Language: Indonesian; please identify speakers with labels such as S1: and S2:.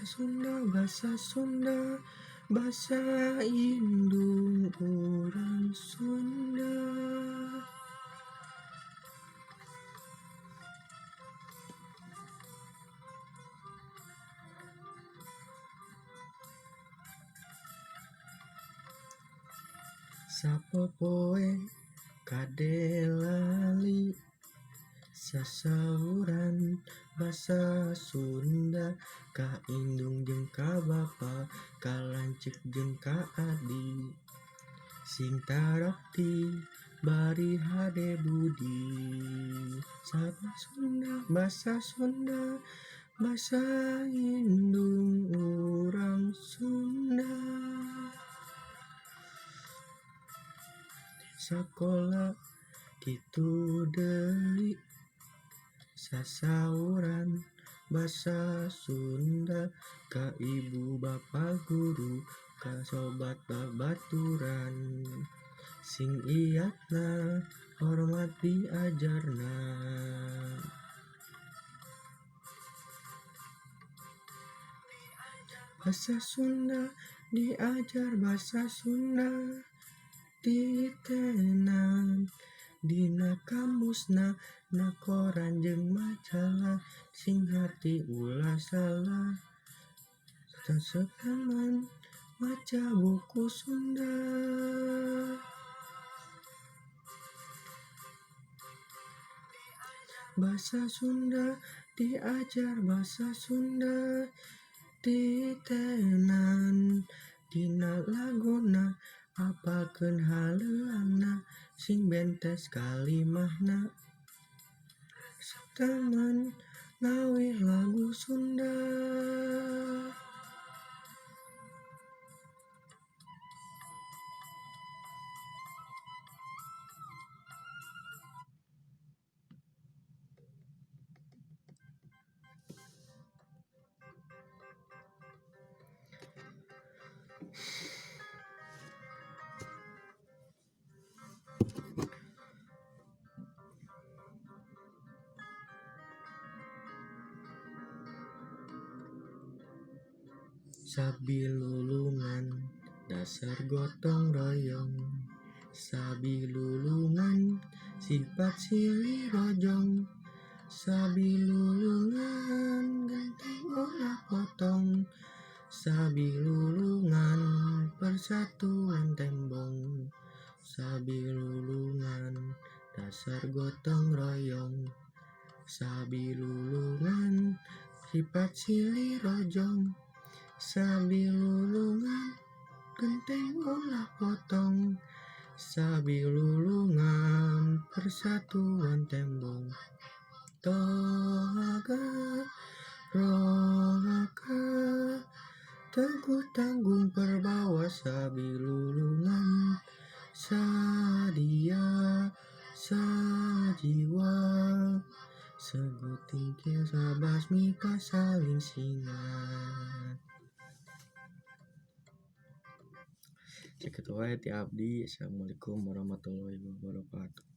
S1: Bahasa Sunda, bahasa indung orang Sunda. Sapopoe kadelali sasauran basa Sunda, ka indung jeung ka bapa, ka lanceuk jeung ka adi, sing tarepti bari hade budi. Bahasa Sunda, bahasa indung urang Sunda. Sakola kitu deui sasauran basa Sunda, ka ibu bapa guru, ka sobat babaturan, sing iyatna hormat diajarna. Bahasa Sunda diajar, bahasa Sunda ditenan dina kamusna, na koran jeung majalah, sing harti ulah salah taseukeun maca buku Sunda. Bahasa Sunda diajar, bahasa Sunda ditenan dina laguna, apalkeun haleuangna, sing bentes kalimahna, sataman ngawih lagu Sunda. Sabilulungan dasar gotong royong, sabilulungan sifat silih rojong, sabilulungan genteng olah potong, sabilulungan persatuan tembong, sabilulungan dasar gotong royong, sabilulungan sifat silih rojong, sabilulungan genteng olah potong, sabilulungan persatuan tembong. Tohaga rohaka teguh tanggung perbawa, sabilulungan sadia sajiwa, seguting sabasmi pasaling singat. Cek ketua ti abdi. Assalamualaikum warahmatullahi wabarakatuh.